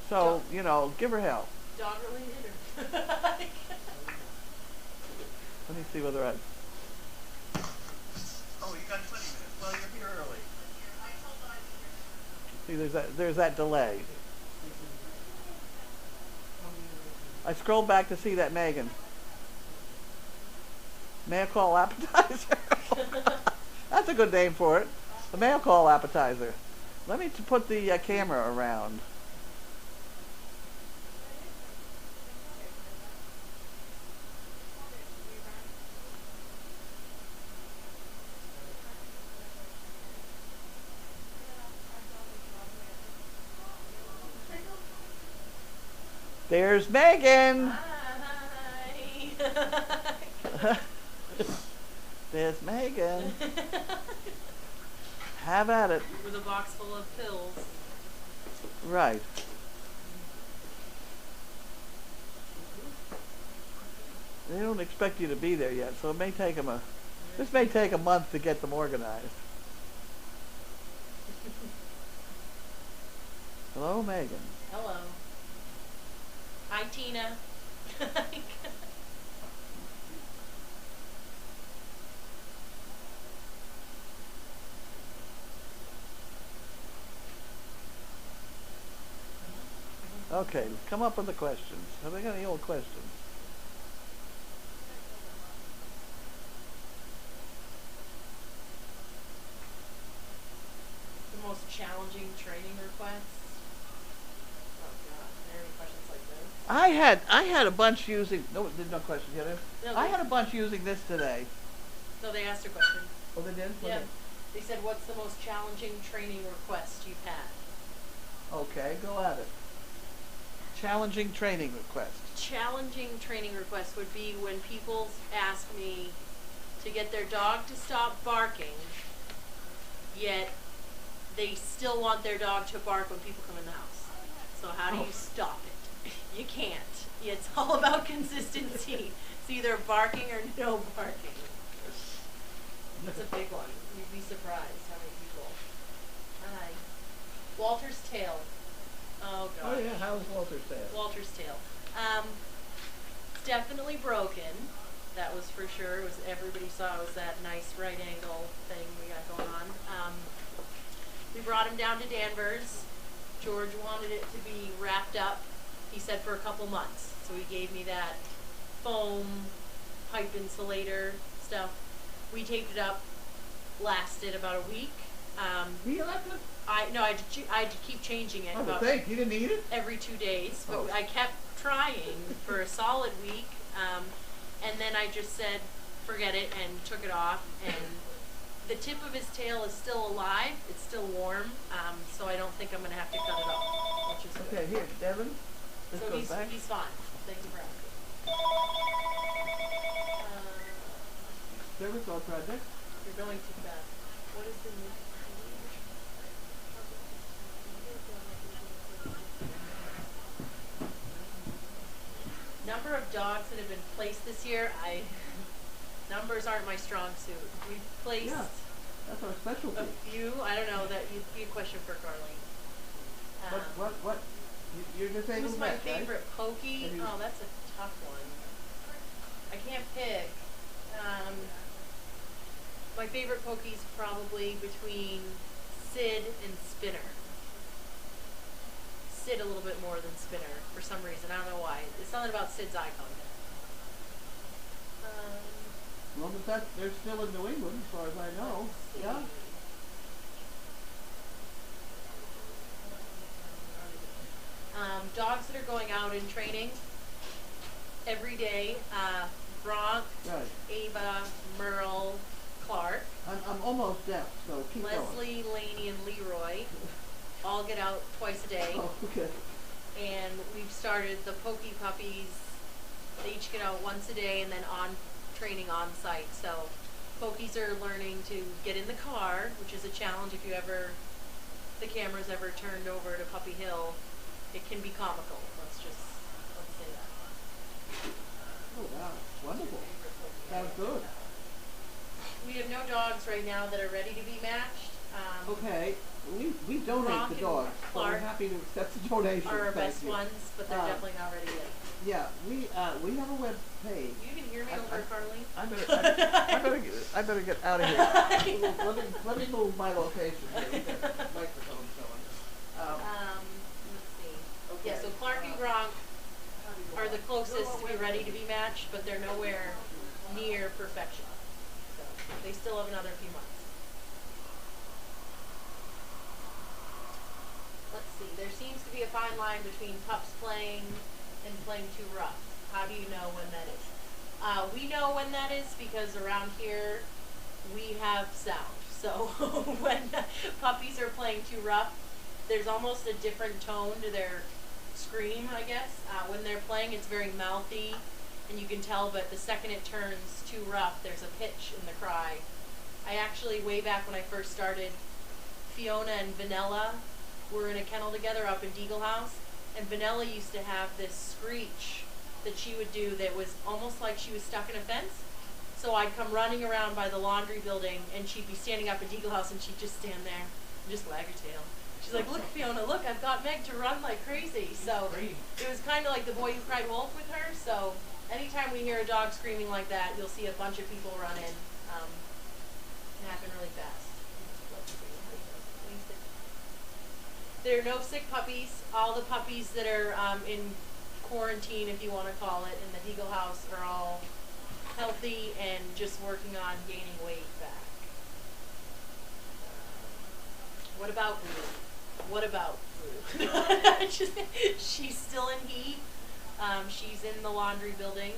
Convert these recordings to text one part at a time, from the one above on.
So, you know, give her hell. Dog related or? Let me see whether I... Oh, you got 20 minutes. Well, you're here early. See, there's that delay. I scrolled back to see that Megan. Mail call appetizer. That's a good name for it. The mail call appetizer. Let me put the camera around. There's Megan. Hi. There's Megan. Have at it. With a box full of pills. Right. They don't expect you to be there yet, so it may take them this may take a month to get them organized. Hello, Megan. Hello. Hi, Tina. Okay, come up with the questions. Have they got any old questions? The most challenging training requests. Oh God, are there any questions like this? I had a bunch using there's no question yet. No, I had a bunch using this today. No, they asked a question. Oh, they did? Yeah. They said, "What's the most challenging training request you've had?" Okay, go at it. Challenging training request. Challenging training requests would be when people ask me to get their dog to stop barking, yet they still want their dog to bark when people come in the house. So how do you stop it? You can't. It's all about consistency. It's either barking or no barking. That's a big one. You'd be surprised how many people. Hi. Walter's tail. Oh God. Oh yeah, how's Walter's tail? Walter's tail. It's definitely broken. That was for sure. It was, everybody saw it was that nice right angle thing we got going on. We brought him down to Danvers. George wanted it to be wrapped up, he said, for a couple months. So he gave me that foam pipe insulator stuff. We taped it up, lasted about a week. He left it? I had to keep changing it. Oh, about thank you. Didn't eat it? every 2 days, but Oh. I kept trying for a solid week, and then I just said forget it and took it off, and the tip of his tail is still alive, it's still warm, so I don't think I'm going to have to cut it off, which is Okay, good. here, Devin. This So goes back. he's fine. Thank you for asking. Service all project. You're going too fast. What is the new? Number of dogs that have been placed this year, numbers aren't my strong suit. We've placed Yeah, that's our specialty. a few. I don't know, that you'd be a question for Carlene. What? You're disabled Who's my vet, right? favorite pokey? Have you- Oh, that's a tough one. I can't pick. My favorite pokey's probably between Sid and Spinner. Sid a little bit more than Spinner for some reason. I don't know why. It's something about Sid's eye contact. Well, but they're still in New England, as far as I know. Let's Yeah. see. Dogs that are going out in training every day. Bronx, Right. Ava, Merle, Clark, I'm almost deaf, so keep going. Leslie, Laney, and Leroy all get out twice a day. Oh, okay. And we've started the Pokey Puppies. They each get out once a day and then on training on site. So Pokies are learning to get in the car, which is a challenge if the camera's ever turned over to Puppy Hill. It can be comical. Let's say that. Oh, wow. Wonderful. Sounds good. We have no dogs right now that are ready to be matched. Okay. we donate Gronk the and dogs, so we're Clark happy to accept the donation. are our thank best you. ones, but they're definitely not ready yet. Yeah, we have a web page. You can hear me over, Carly? I better get out of here. let me move my location here. We've got the microphone going. Let's see. Okay. Yeah, so Clark and Gronk are the closest to be ready to be matched, but they're nowhere near perfection. So they still have another few months. Let's see. There seems to be a fine line between pups playing and playing too rough. How do you know when that is? We know when that is because around here we have sound. So when puppies are playing too rough, there's almost a different tone to their scream, I guess. When they're playing, it's very mouthy, and you can tell, but the second it turns too rough, there's a pitch in the cry. I actually, way back when I first started, Fiona and Vanilla were in a kennel together up in Deagle House, and Vanilla used to have this screech that she would do that was almost like she was stuck in a fence. So I'd come running around by the laundry building, and she'd be standing up at Deagle House, and she'd just stand there and just wag her tail. She's like, look, Fiona, look, I've got Meg to run like crazy. So it was kind of like The Boy Who Cried Wolf with her. So anytime we hear a dog screaming like that, you'll see a bunch of people run in. It happened really fast. Let's see. There are no sick puppies. All the puppies that are in quarantine, if you want to call it, in the Deagle House are all healthy and just working on gaining weight back. What about Blue? What about Blue? She's still in heat. She's in the laundry building.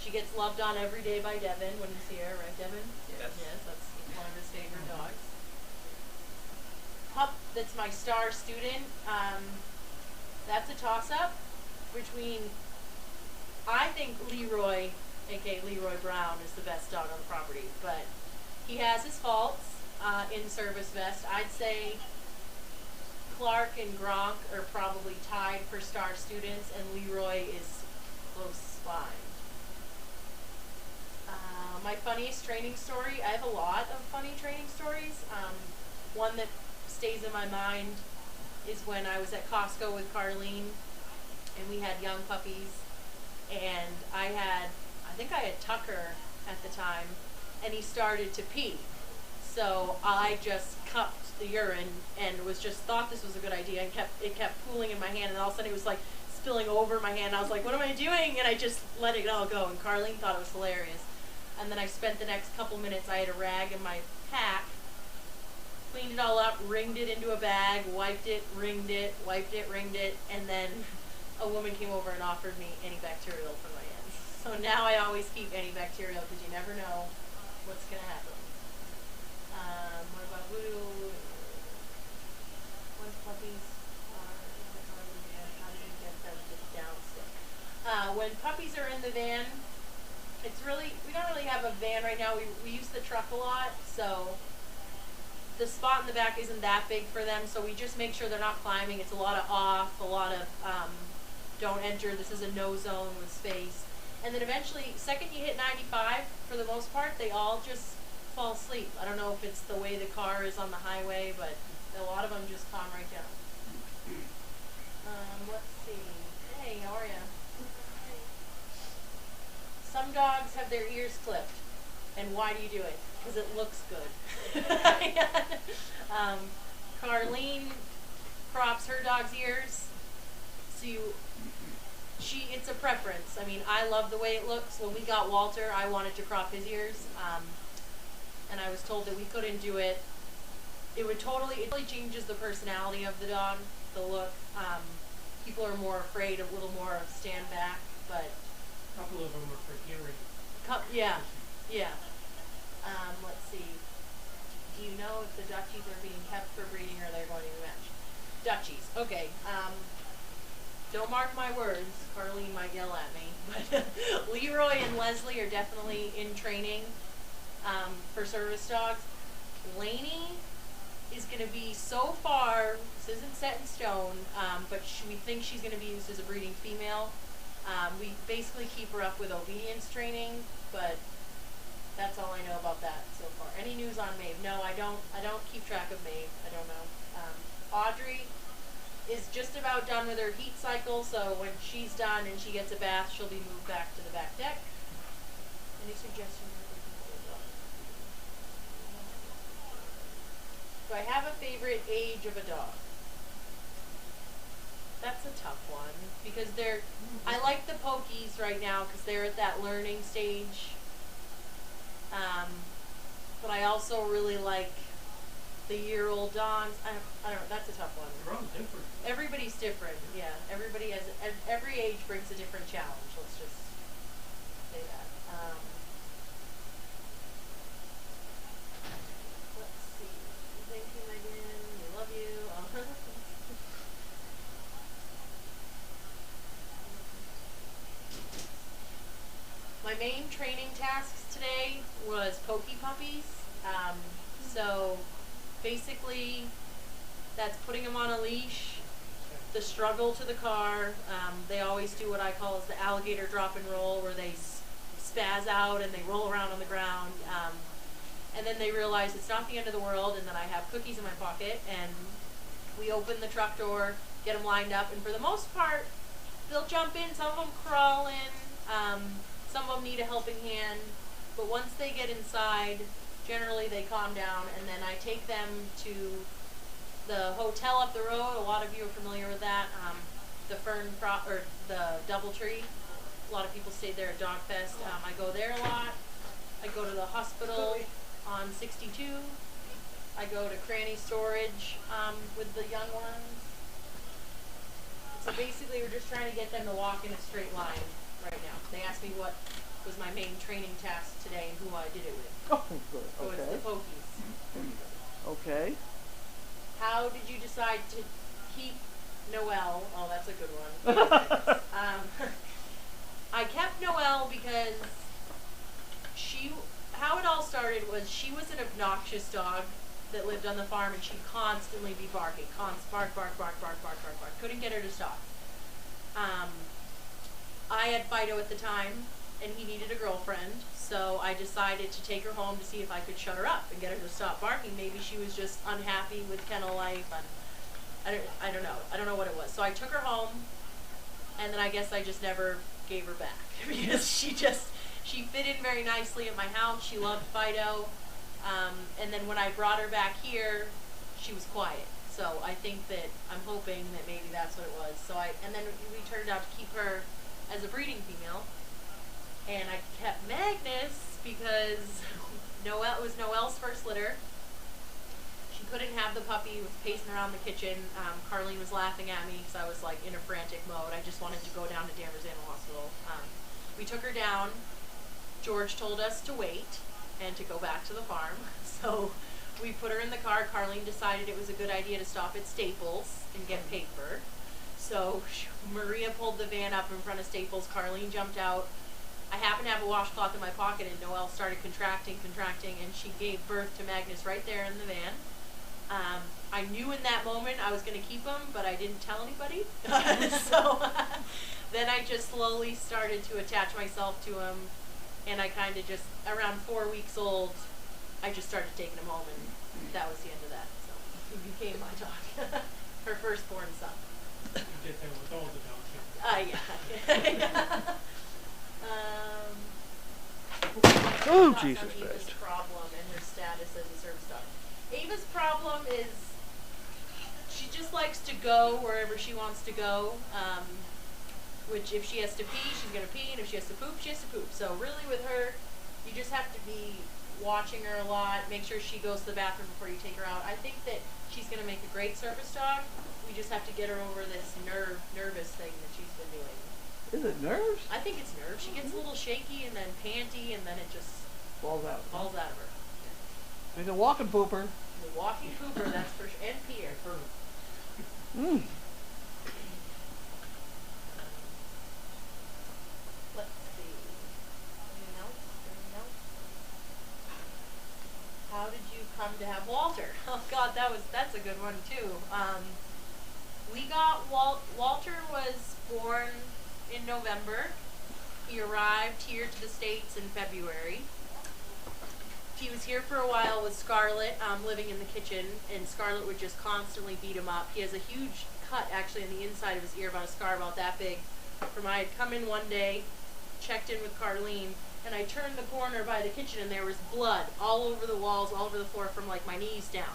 She gets loved on every day by Devin when you see her, right, Devin? Yes. Yes, that's one of his favorite dogs. Pup, that's my star student. That's a toss-up between, I think Leroy, aka Leroy Brown, is the best dog on the property, but he has his faults in Service Vest. I'd say Clark and Gronk are probably tied for star students, and Leroy is close behind. My funniest training story, I have a lot of funny training stories. One that stays in my mind is when I was at Costco with Carlene, and we had young puppies, and I think I had Tucker at the time, and he started to pee. So I just cupped the urine and thought this was a good idea, and it kept pooling in my hand, and all of a sudden it was like spilling over my hand. I was like, what am I doing? And I just let it all go, and Carlene thought it was hilarious. And then I spent the next couple minutes, I had a rag in my pack, cleaned it all up, ringed it into a bag, wiped it, ringed it, wiped it, ringed it, and then a woman came over and offered me antibacterial for my hands. So now I always keep antibacterial because you never know what's going to happen. What about Voodoo? Once puppies are in the car with the van, how do you get them to downstick? When puppies are in the van, we don't really have a van right now. We use the truck a lot, so the spot in the back isn't that big for them, so we just make sure they're not climbing. It's a lot of off, a lot of don't enter, this is a no zone with space. And then eventually, second you hit 95, for the most part, they all just fall asleep. I don't know if it's the way the car is on the highway, but a lot of them just calm right down. Let's see. Hey, how are ya? Some dogs have their ears clipped. And why do you do it? Because it looks good. Carlene crops her dog's ears. So it's a preference. I mean, I love the way it looks. When we got Walter, I wanted to crop his ears. And I was told that we couldn't do it. It totally changes the personality of the dog, the look. People are more afraid, a little more of stand back, but A couple of them are for hearing. yeah. Let's see. Do you know if the Dutchies are being kept for breeding or they're going to be matched? Dutchies. Okay. Don't mark my words. Carlene might yell at me. But Leroy and Leslie are definitely in training for service dogs. Lainey is going to be, so far, this isn't set in stone, but we think she's going to be used as a breeding female. We basically keep her up with obedience training, but that's all I know about that so far. Any news on Maeve? No, I don't keep track of Maeve. I don't know. Audrey is just about done with her heat cycle, so when she's done and she gets a bath, she'll be moved back to the back deck. Any suggestions? Do I have a favorite age of a dog? That's a tough one because I like the Pokies right now because they're at that learning stage. But I also really like the year-old dogs. I don't know. That's a tough one. They're all different. Everybody's different. Yeah, everybody has. Every age brings a different challenge. Let's just say that. Let's see. Thank you, Megan. We love you. My main training tasks today was Pokey Puppies. So basically, that's putting them on a leash, the struggle to the car. They always do what I call is the alligator drop and roll, where they spaz out and they roll around on the ground. And then they realize it's not the end of the world, and then I have cookies in my pocket, and we open the truck door, get them lined up, and for the most part, they'll jump in. Some of them crawl in. Some of them need a helping hand, but once they get inside, generally they calm down, and then I take them to the hotel up the road. A lot of you are familiar with that. The Doubletree. A lot of people stayed there at Dog Fest. I go there a lot. I go to the hospital on 62. I go to Cranny Storage with the young ones. So basically, we're just trying to get them to walk in a straight line right now. They asked me what was my main training task today and who I did it with. Oh, good. So it's Okay. the Pokies. Okay. How did you decide to keep Noelle? Oh, that's a good one. I kept Noelle because how it all started was she was an obnoxious dog that lived on the farm, and she'd constantly be barking. Bark, bark, bark, bark, bark, bark, bark. Couldn't get her to stop. I had Fido at the time, and he needed a girlfriend, so I decided to take her home to see if I could shut her up and get her to stop barking. Maybe she was just unhappy with kennel life, and I don't know. I don't know what it was. So I took her home, and then I guess I just never gave her back because she fit in very nicely at my house. She loved Fido, and then when I brought her back here, she was quiet. So I think that I'm hoping that maybe that's what it was. And then we turned out to keep her as a breeding female, and I kept Magnus because it was Noelle's first litter. She couldn't have the puppy. It was pacing around the kitchen. Carlene was laughing at me because I was like in a frantic mode. I just wanted to go down to Danvers Animal Hospital. We took her down. George told us to wait and to go back to the farm. So we put her in the car. Carlene decided it was a good idea to stop at Staples and get paper. So Maria pulled the van up in front of Staples. Carlene jumped out. I happened to have a washcloth in my pocket, and Noelle started contracting, and she gave birth to Magnus right there in the van. I knew in that moment I was going to keep him, but I didn't tell anybody. So then I just slowly started to attach myself to him, and I kind of just, around 4 weeks old, I just started taking him home, and that was the end of that. So he became my dog, her firstborn son. You get that with all the dogs. Yeah. Oh, thoughts Jesus on Ava's Christ. problem and her status as a service dog. Ava's problem is she just likes to go wherever she wants to go. Which if she has to pee, she's gonna pee, and if she has to poop, she has to poop. So really, with her, you just have to be watching her a lot. Make sure she goes to the bathroom before you take her out. I think that she's gonna make a great service dog. We just have to get her over this nervous thing that she's been doing. Is it nerves? I think it's nerves. She gets a little shaky and then panty, and then it just Falls out. falls out of her. He's a walking pooper. The walking pooper, that's for sure. And Peter. Mm. Let's see. Anything else? How did you come to have Walter? Oh God, that's a good one too. We got Walter was born in November. He arrived here to the States in February. he was here for a while with Scarlett, living in the kitchen, and Scarlett would just constantly beat him up. He has a huge cut actually on the inside of his ear, about a scar about that big. From I had come in one day, checked in with Carlene, and I turned the corner by the kitchen and there was blood all over the walls, all over the floor from like my knees down.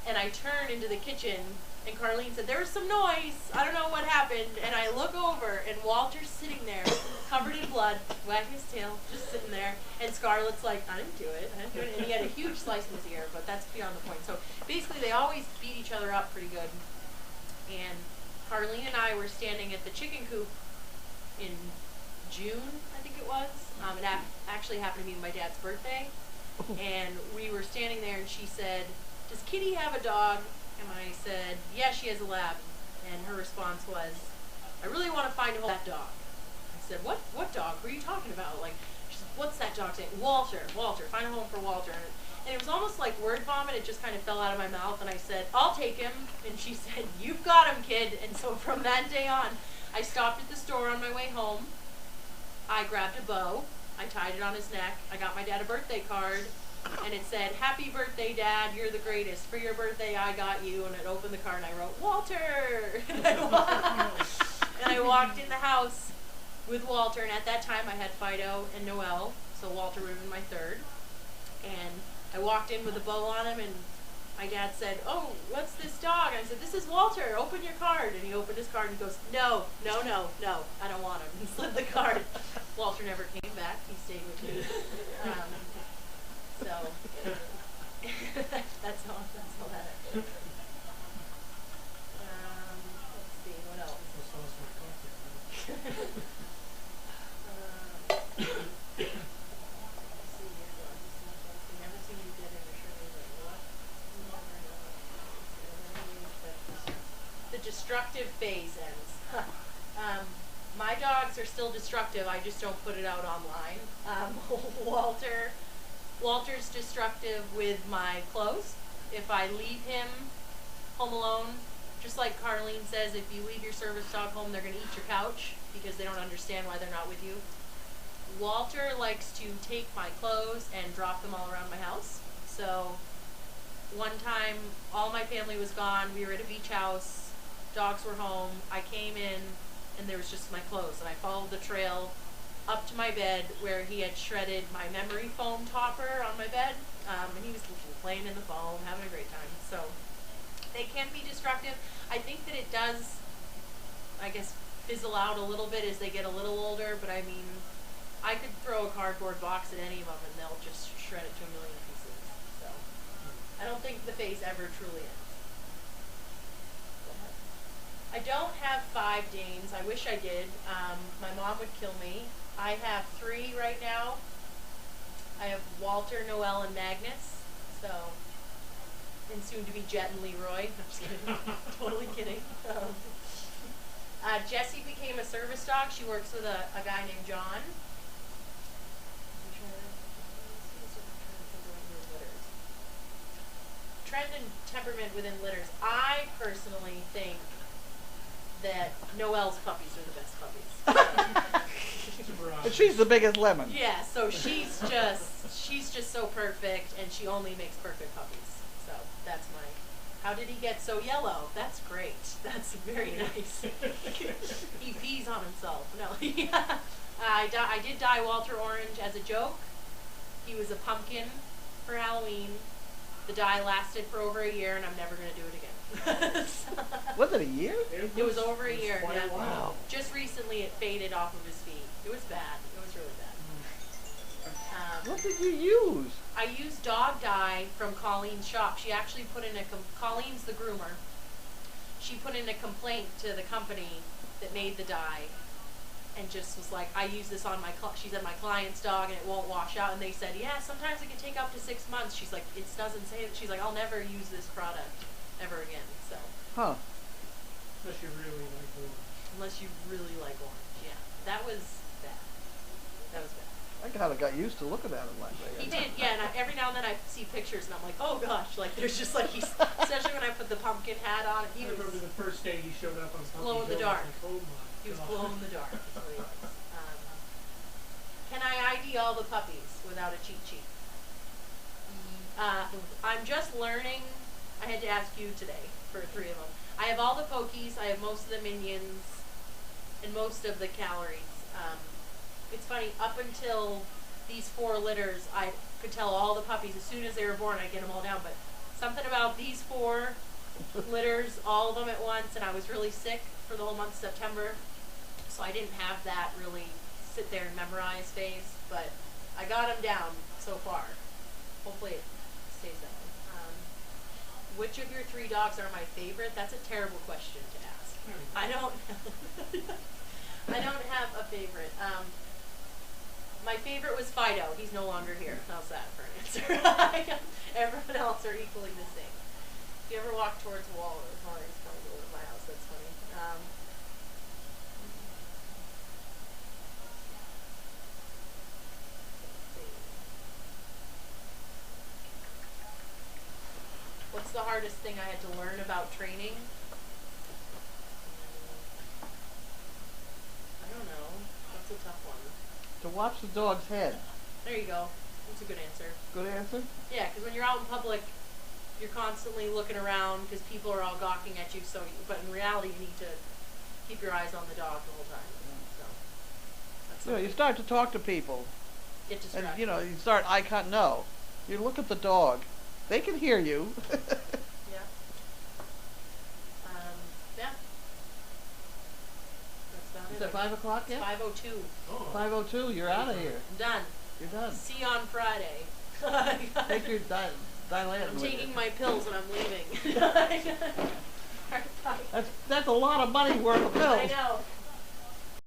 And I turned into the kitchen and Carlene said, there was some noise, I don't know what happened, and I look over and Walter's sitting there, covered in blood, wagging his tail, just sitting there, and Scarlett's like, I didn't do it, and he had a huge slice in his ear, but that's beyond the point. So basically they always beat each other up pretty good, and Carlene and I were standing at the chicken coop in June, I think it was. It actually happened to be my dad's birthday, and we were standing there and she said, does Kitty have a dog? And I said, yeah, she has a lab. And her response was, I really want to find a home for that dog. I said, what dog? What are you talking about? Like, she said, what's that dog's name? Walter, find a home for Walter. And it was almost like word vomit. It just kind of fell out of my mouth. And I said, I'll take him. And she said, you've got him, kid. And so from that day on, I stopped at the store on my way home. I grabbed a bow. I tied it on his neck. I got my dad a birthday card. And it said, happy birthday, Dad, you're the greatest. For your birthday, I got you. And it opened the card and I wrote, Walter! And I walked in the house with Walter. And at that time, I had Fido and Noelle. So Walter would have been my third. And I walked in with a bow on him. And my dad said, oh, what's this dog? And I said, this is Walter. Open your card. And he opened his card and he goes, no, I don't want him. He slid the card. Walter never came back. He stayed with me. So that's all that is. Let's see, what else? Let's see, never seen you dead in your shirt. What? The destructive phase ends. My dogs are still destructive, I just don't put it out online. Walter's destructive with my clothes. If I leave him home alone, just like Carlene says, if you leave your service dog home, they're going to eat your couch because they don't understand why they're not with you. Walter likes to take my clothes and drop them all around my house. So one time, all my family was gone. We were at a beach house. Dogs were home. I came in, and there was just my clothes. And I followed the trail up to my bed where he had shredded my memory foam topper on my bed, and he was playing in the foam, having a great time. So they can be destructive. I think that it does, I guess, fizzle out a little bit as they get a little older, but I mean, I could throw a cardboard box at any of them and they'll just shred it to a million pieces. So I don't think the phase ever truly ends. I don't have 5 Danes. I wish I did. My mom would kill me. I have 3 right now. I have Walter, Noelle, and Magnus. So, and soon to be Jet and Leroy. I'm just kidding. Totally kidding. Jessie became a service dog. She works with a guy named John. Trend and temperament within litters. I personally think that Noelle's puppies are the best puppies. And she's the biggest lemon. Yeah, so she's just so perfect, and she only makes perfect puppies. So that's my. How did he get so yellow? That's great. That's very nice. He pees on himself. No, yeah. I did dye Walter orange as a joke. He was a pumpkin for Halloween. The dye lasted for over a year, and I'm never going to do it again. Was it a year? It was over a year. Yeah. Wow. Just recently, it faded off of his feet. It was bad. It was really bad. What did you use? I used dog dye from Colleen's shop. She actually put in Colleen's the groomer. She put in a complaint to the company that made the dye, and just was like, I use this on she said, my client's dog, and it won't wash out. And they said, yeah, sometimes it can take up to 6 months. She's like, it doesn't say it. She's like, I'll never use this product ever again. So. Huh. Unless you really like orange. Unless you really like orange, yeah. That was bad. That was bad. I kind of got used to looking at him like that. He did, yeah. And every now and then I see pictures, and I'm like, oh gosh, like there's just like especially when I put the pumpkin hat on. I remember the first day he showed up on glow in the dark. Like, oh my He was God. glow in the dark. Is what he was. Can I ID all the puppies without a cheat sheet? I'm just learning. I had to ask you today for 3 of them. I have all the pokies. I have most of the minions and most of the calories. It's funny, up until these 4 litters, I could tell all the puppies as soon as they were born. I get them all down, but something about these 4 litters, all of them at once, and I was really sick for the whole month of September, so I didn't have that really sit there and memorize phase, but I got them down so far. Hopefully it stays that way. Which of your 3 dogs are my favorite? That's a terrible question to ask. I don't I don't have a favorite. My favorite was Fido. He's no longer here. How's that for an answer? Everyone else are equally the same. If you ever walk towards the wall, it's probably over my house. That's funny. Let's see. What's the hardest thing I had to learn about training? I don't know. That's a tough one. To watch the dog's head. There you go. That's a good answer. Good answer? Yeah, because when you're out in public, you're constantly looking around because people are all gawking at you. So, but in reality, you need to keep your eyes on the dog the whole time. So that's You know, you start to talk to people, get distracted. and you know, you start eye contact. No, you look at the dog. They can hear you. Yeah. Yeah. That's about Is it. it 5 o'clock yet? 5:02. Oh. 5:02. You're out of here. I'm done. You're done. See you on Friday. Take your Dilantin I'm with taking you. my pills and I'm leaving. That's a lot of money worth of pills. I know.